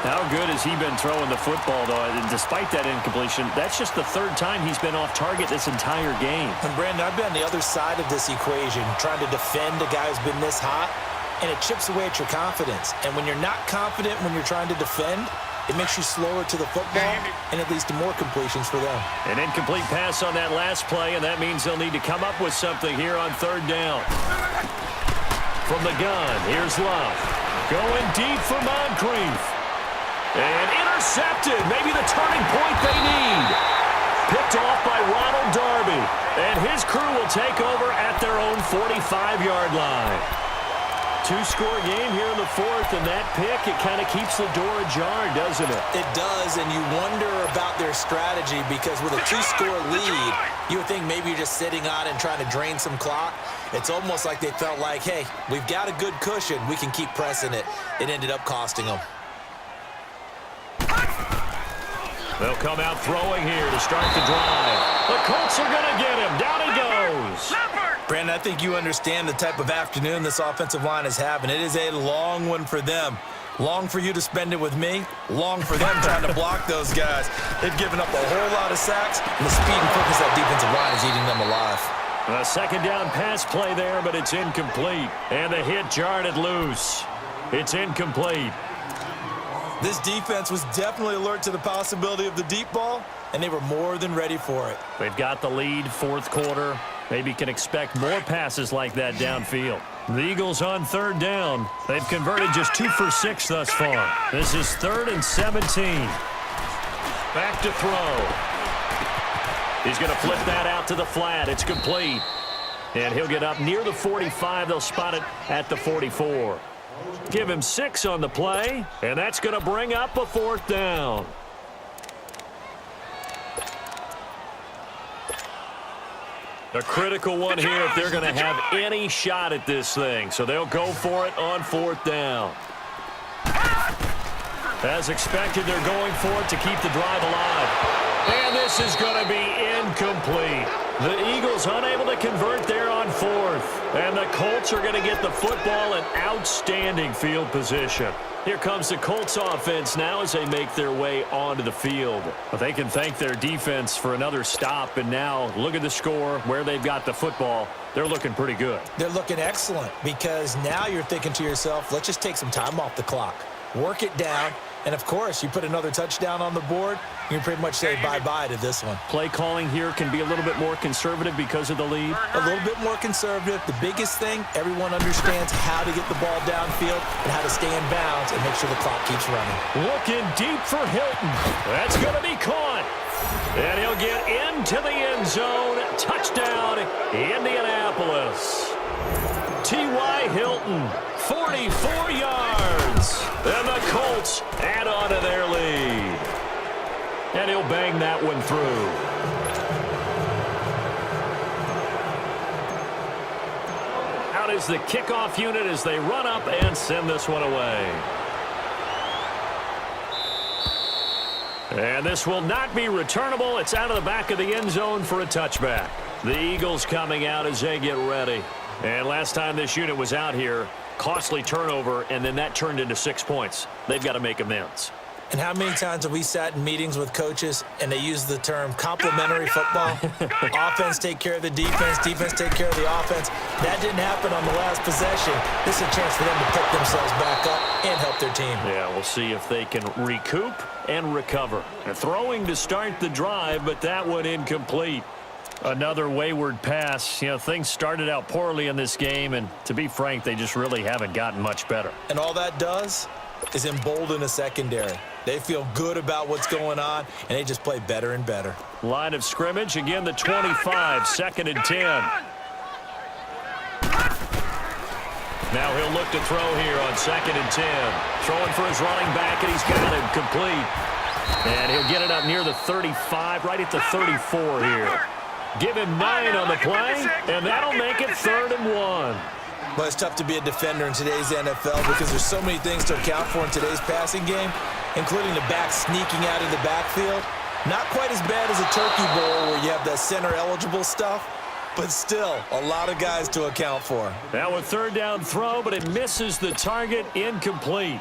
How good has he been throwing the football, though? And despite that incompletion, that's just the 3rd time he's been off target this entire game. And, Brandon, I've been on the other side of this equation, trying to defend a guy who's been this hot, and it chips away at your confidence. And when you're not confident when you're trying to defend, it makes you slower to the football, and it leads to more completions for them. An incomplete pass on that last play, and that means they'll need to come up with something here on 3rd down. From the gun, here's Love. Going deep for Moncrief. And intercepted. Maybe the turning point they need. Picked off by Ronald Darby. And his crew will take over at their own 45-yard line. 2-score game here in the 4th, and that pick, it kind of keeps the door ajar, doesn't it? It does, and you wonder about their strategy because with a 2-score lead, you would think maybe you're just sitting on and trying to drain some clock. It's almost like they felt like, hey, we've got a good cushion. We can keep pressing it. It ended up costing them. They'll come out throwing here to start the drive. The Colts are going to get him. Down he goes. Brandon, I think you understand the type of afternoon this offensive line is having. It is a long one for them. Long for you to spend it with me. Long for them trying to block those guys. They've given up a whole lot of sacks, and the speed and quickness of that defensive line is eating them alive. A 2nd down pass play there, but it's incomplete. And the hit jarred it loose. It's incomplete. This defense was definitely alert to the possibility of the deep ball, and they were more than ready for it. They've got the lead, 4th quarter. Maybe can expect more passes like that downfield. The Eagles on 3rd down. They've converted just 2 for 6 thus far. This is 3rd and 17. Back to throw. He's going to flip that out to the flat. It's complete. And he'll get up near the 45. They'll spot it at the 44. Give him 6 on the play, and that's going to bring up a 4th down. A critical one here if they're going to have any shot at this thing. So they'll go for it on 4th down. As expected, they're going for it to keep the drive alive. And this is going to be incomplete. The Eagles unable to convert there on 4th. And the Colts are going to get the football in outstanding field position. Here comes the Colts offense now as they make their way onto the field. But they can thank their defense for another stop. And now look at the score, where they've got the football. They're looking pretty good. They're looking excellent because now you're thinking to yourself, let's just take some time off the clock. Work it down. And, of course, you put another touchdown on the board, you can pretty much say bye-bye to this one. Play calling here can be a little bit more conservative because of the lead. A little bit more conservative. The biggest thing, everyone understands how to get the ball downfield and how to stay in bounds and make sure the clock keeps running. Looking deep for Hilton. That's going to be caught. And he'll get into the end zone. Touchdown, Indianapolis. T.Y. Hilton, 44 yards. And the Colts add on to their lead. And he'll bang that one through. Out is the kickoff unit as they run up and send this one away. And this will not be returnable. It's out of the back of the end zone for a touchback. The Eagles coming out as they get ready. And last time this unit was out here, costly turnover, and then that turned into 6 points. They've got to make amends. And how many times have we sat in meetings with coaches and they use the term complementary football? Offense take care of the defense, defense take care of the offense. That didn't happen on the last possession. This is a chance for them to pick themselves back up and help their team. Yeah, we'll see if they can recoup and recover. And throwing to start the drive, but that one incomplete. Another wayward pass. You know, things started out poorly in this game, and to be frank, they just really haven't gotten much better. And all that does is embolden a secondary. They feel good about what's going on, and they just play better and better. Line of scrimmage, again the 25, second and 10. Now he'll look to throw here on second and 10. Throwing for his running back, and he's got him complete. And he'll get it up near the 35, right at the 34 here. Give him 9 on the play, and that'll make it 3rd and 1. But it's tough to be a defender in today's NFL because there's so many things to account for in today's passing game, including the back sneaking out of the backfield. Not quite as bad as a turkey bowl where you have that center-eligible stuff, but still a lot of guys to account for. Now a 3rd down throw, but it misses the target, incomplete.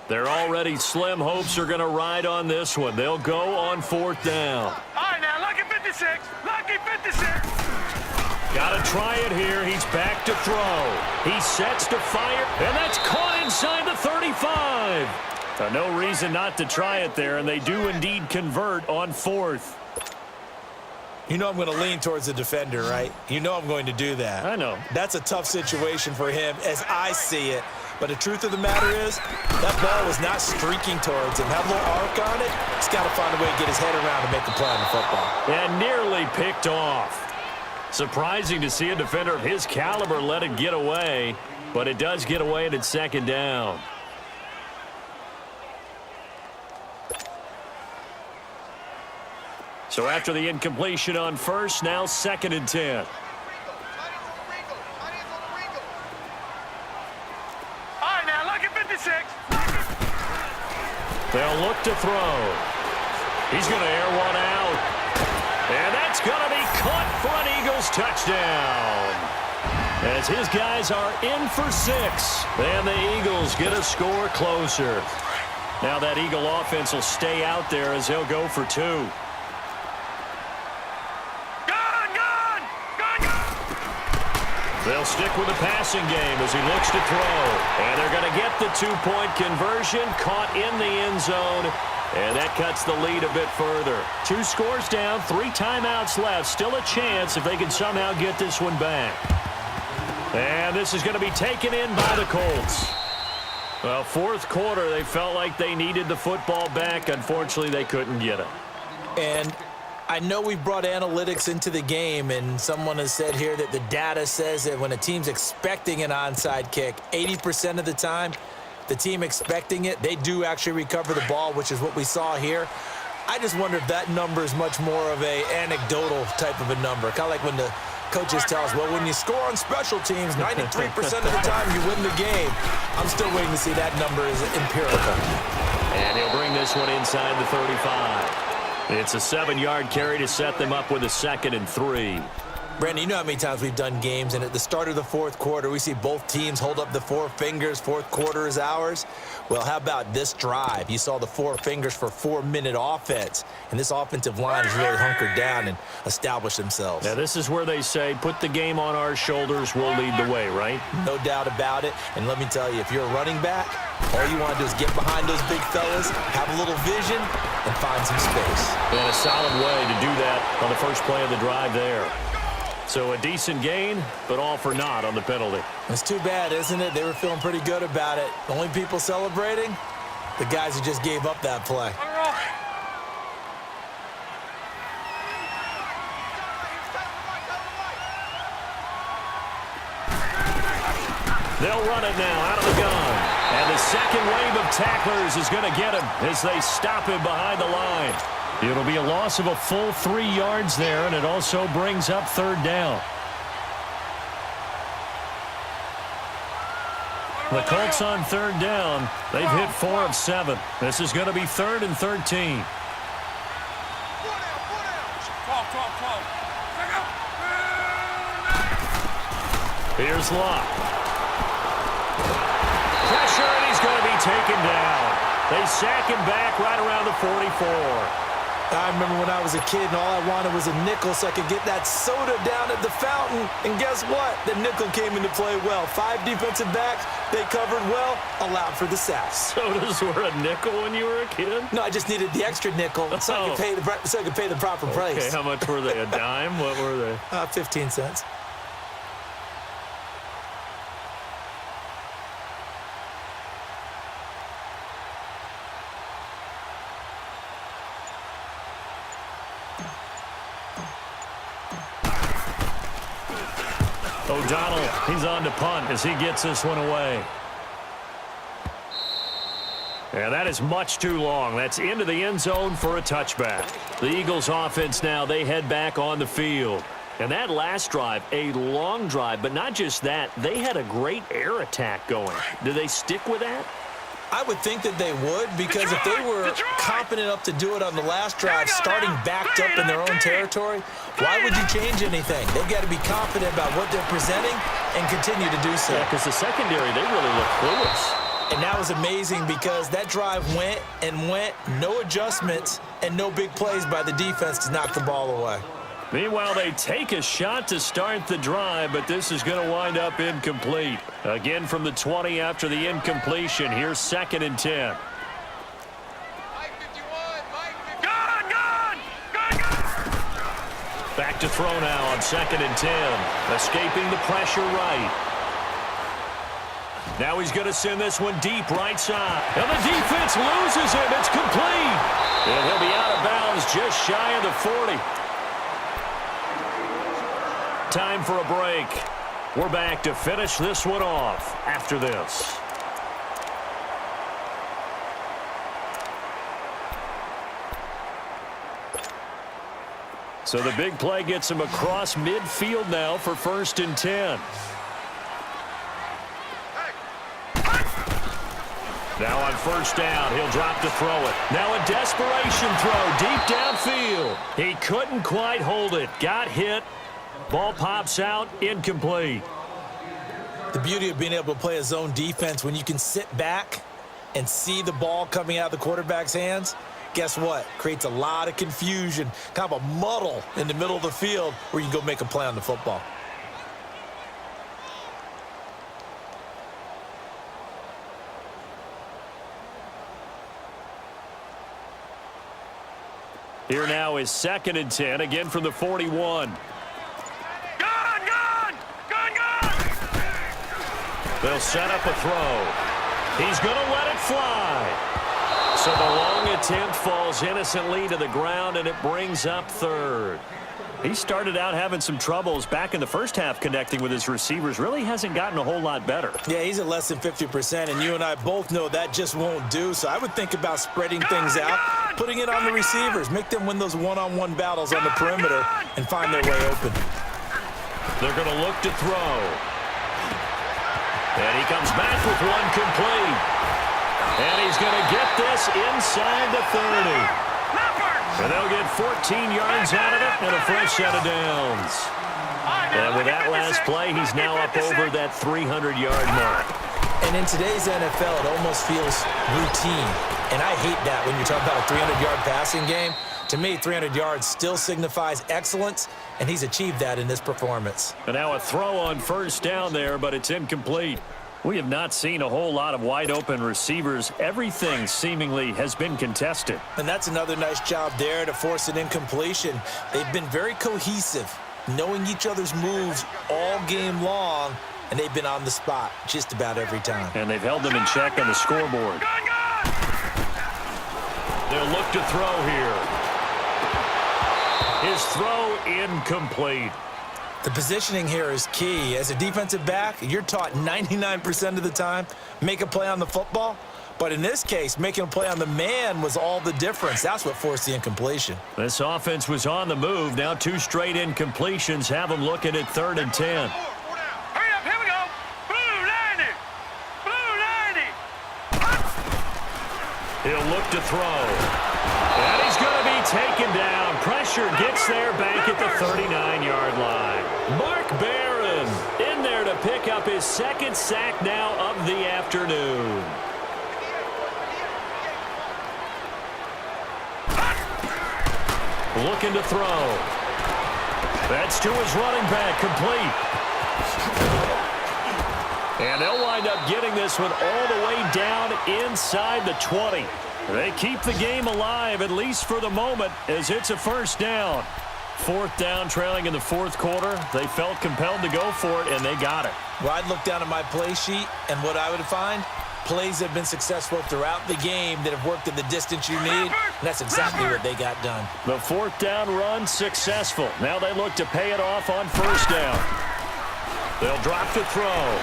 Their already slim hopes are going to ride on this one. They'll go on 4th down. All right, now, lucky 56. Lucky 56. Got to try it here. He's back to throw. He sets to fire, and that's caught inside the 35. No reason not to try it there, and they do indeed convert on 4th. You know I'm going to lean towards the defender, right? You know I'm going to do that. I know. That's a tough situation for him as I see it. But the truth of the matter is, that ball was not streaking towards him. Have a little arc on it. He's got to find a way to get his head around and make the play on the football. And nearly picked off. Surprising to see a defender of his caliber let it get away, but it does get away and it's 2nd down. So after the incompletion on 1st, now 2nd and 10. They'll look to throw. He's going to air one out. And that's going to be caught for an Eagles touchdown. As his guys are in for 6. And the Eagles get a score closer. Now that Eagle offense will stay out there as they'll go for 2. They'll stick with the passing game as he looks to throw. And they're going to get the 2-point conversion, caught in the end zone. And that cuts the lead a bit further. 2 scores down, 3 timeouts left. Still a chance if they can somehow get this one back. And this is going to be taken in by the Colts. Well, 4th quarter, they felt like they needed the football back. Unfortunately, they couldn't get it. And I know we brought analytics into the game, and someone has said here that the data says that when a team's expecting an onside kick, 80% of the time, the team expecting it, they do actually recover the ball, which is what we saw here. I just wonder if that number is much more of a anecdotal type of a number, kind of like when the coaches tell us, well, when you score on special teams, 93% of the time you win the game. I'm still waiting to see that number is empirical. And he'll bring this one inside the 35. It's a 7-yard carry to set them up with a 2nd and 3. Brandon, you know how many times we've done games, and at the start of the 4th quarter, we see both teams hold up the 4 fingers, 4th quarter is ours. Well, how about this drive? You saw the 4 fingers for 4-minute offense, and this offensive line has really hunkered down and established themselves. Now, this is where they say, put the game on our shoulders, we'll lead the way, right? No doubt about it, and let me tell you, if you're a running back, all you want to do is get behind those big fellas, have a little vision, and find some space. And a solid way to do that on the first play of the drive there. So a decent gain, but all for naught on the penalty. It's too bad, isn't it? They were feeling pretty good about it. The only people celebrating, the guys who just gave up that play. They'll run it now out of the gun. And the second wave of tacklers is going to get him as they stop him behind the line. It'll be a loss of a full 3 yards there, and it also brings up 3rd down. The Colts on third down. They've hit 4 of 7. This is going to be 3rd and 13. Here's Locke. Pressure, and he's going to be taken down. They sack him back right around the 44. I remember when I was a kid and all I wanted was a nickel so I could get that soda down at the fountain. And guess what? The nickel came into play well. 5 defensive backs, they covered well, allowed for the sack. Sodas were a nickel when you were a kid? No, I just needed the extra nickel so I could pay the proper price. Okay, how much were they? A dime? What were they? 15 cents. O'Donnell, he's on to punt as he gets this one away. Yeah, that is much too long. That's into the end zone for a touchback. The Eagles offense now, they head back on the field. And that last drive, a long drive, but not just that, they had a great air attack going. Do they stick with that? I would think that they would, because if they were confident enough to do it on the last drive, starting backed up in their own territory, why would you change anything? They've got to be confident about what they're presenting and continue to do so. Yeah, because the secondary, they really look clueless. And that was amazing because that drive went and went, no adjustments, and no big plays by the defense to knock the ball away. Meanwhile, they take a shot to start the drive, but this is going to wind up incomplete. Again from the 20 after the incompletion. Here's 2nd and 10. Back to throw now on 2nd and 10. Escaping the pressure right. Now he's going to send this one deep right side. And the defense loses him. It's complete. And he'll be out of bounds just shy of the 40. Time for a break. We're back to finish this one off after this. So the big play gets him across midfield now for 1st and 10. Now on 1st down, he'll drop to throw it. Now a desperation throw deep downfield. He couldn't quite hold it. Got hit. Ball pops out, incomplete. The beauty of being able to play a zone defense when you can sit back and see the ball coming out of the quarterback's hands, guess what? Creates a lot of confusion, kind of a muddle in the middle of the field where you can go make a play on the football. Here now is 2nd and 10, again from the 41. They'll set up a throw. He's going to let it fly. So the long attempt falls innocently to the ground, and it brings up 3rd. He started out having some troubles back in the first half connecting with his receivers. Really hasn't gotten a whole lot better. Yeah, he's at less than 50%, and you and I both know that just won't do. So I would think about spreading things out, putting it on the receivers, make them win those one-on-one battles on the perimeter and find their way open. They're going to look to throw. And he comes back with one complete. And he's going to get this inside the 30. And they'll get 14 yards out of it and a fresh set of downs. And with that last play, he's now up over that 300-yard mark. And in today's NFL, it almost feels routine. And I hate that when you're talking about a 300-yard passing game. To me, 300 yards still signifies excellence, and he's achieved that in this performance. And now a throw on 1st down there, but it's incomplete. We have not seen a whole lot of wide-open receivers. Everything seemingly has been contested. And that's another nice job there to force an incompletion. They've been very cohesive, knowing each other's moves all game long, and they've been on the spot just about every time. And they've held them in check on the scoreboard. They'll look to throw here. His throw incomplete. The positioning here is key. As a defensive back, you're taught 99% of the time, make a play on the football. But in this case, making a play on the man was all the difference. That's what forced the incompletion. This offense was on the move. Now 2 straight incompletions have them looking at 3rd and 10. Hurry up, here we go. Blue line it. Blue He'll look to throw. And he's going to be taken down. Pressure gets there back at the 39-yard line. Mark Barron in there to pick up his second sack now of the afternoon. Looking to throw. That's to his running back, complete. And they'll wind up getting this one all the way down inside the 20. They keep the game alive, at least for the moment, as it's a first down. Fourth down, trailing in the fourth quarter. They felt compelled to go for it, and they got it. Well, I'd look down at my play sheet, and what I would find, plays have been successful throughout the game that have worked in the distance you need, and that's exactly what they got done. The fourth down run successful. Now they look to pay it off on first down. They'll drop to throw.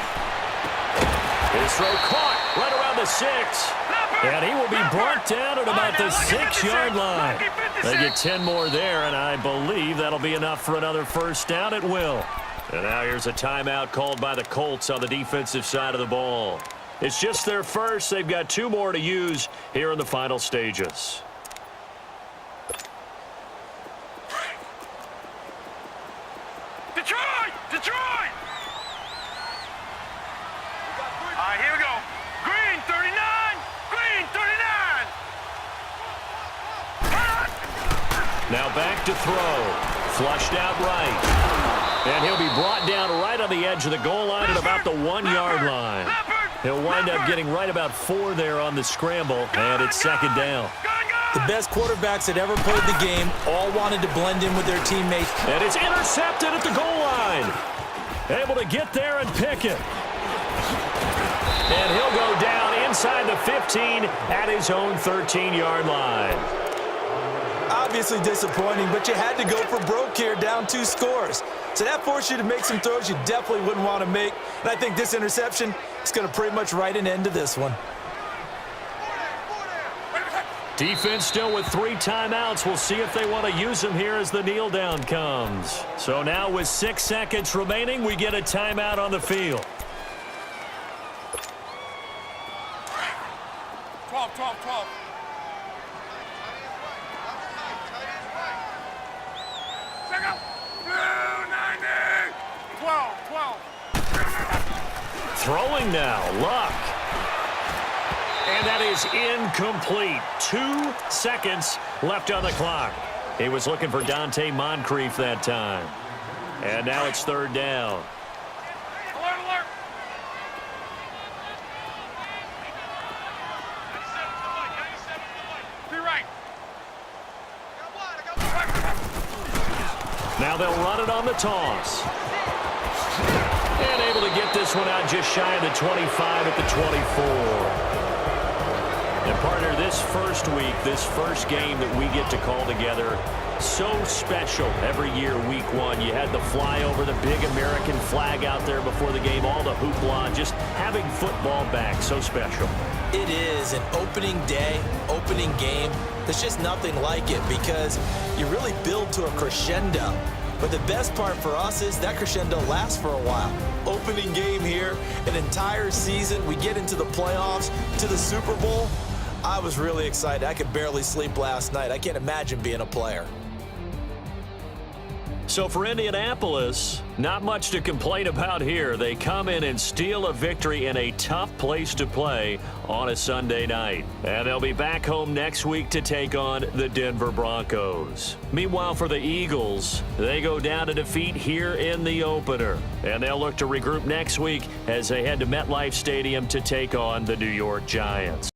His throw caught right around the 6. And he will be brought down at about the 6-yard line. They get 10 more there, and I believe that'll be enough for another first down. It will. And now here's a timeout called by the Colts on the defensive side of the ball. It's just their first. They've got 2 more to use here in the final stages. Detroit! Detroit! All right, here we go. Green 39! Green 39! Now back to throw. Flushed out right. And he'll be brought down right on the edge of the goal line at about the 1-yard line. He'll wind up getting right about 4 there on the scramble, and it's second down. The best quarterbacks that ever played the game all wanted to blend in with their teammates. And it's intercepted at the goal line. Able to get there and pick it. And he'll go down inside the 15 at his own 13-yard line. Obviously disappointing, but you had to go for broke here, down 2 scores. So that forced you to make some throws you definitely wouldn't want to make. And I think this interception is going to pretty much write an end to this one. Defense still with 3 timeouts. We'll see if they want to use them here as the kneel down comes. So now with 6 seconds remaining, we get a timeout on the field. 12. Check out. 290. 12. Throwing now, Luck. And that is incomplete. 2 seconds left on the clock. He was looking for Dante Moncrief that time. And now it's third down. Alert. Be right. Now they'll run it on the toss. And able to get this one out just shy of the 25 at the 24. And partner, this first week, this first game that we get to call together, so special every year, week 1. You had the flyover, the big American flag out there before the game, all the hoopla, just having football back, so special. It is an opening day, opening game. There's just nothing like it because you really build to a crescendo. But the best part for us is that crescendo lasts for a while. Opening game here, an entire season. We get into the playoffs, to the Super Bowl. I was really excited. I could barely sleep last night. I can't imagine being a player. So for Indianapolis, not much to complain about here. They come in and steal a victory in a tough place to play on a Sunday night. And they'll be back home next week to take on the Denver Broncos. Meanwhile, for the Eagles, they go down to defeat here in the opener. And they'll look to regroup next week as they head to MetLife Stadium to take on the New York Giants.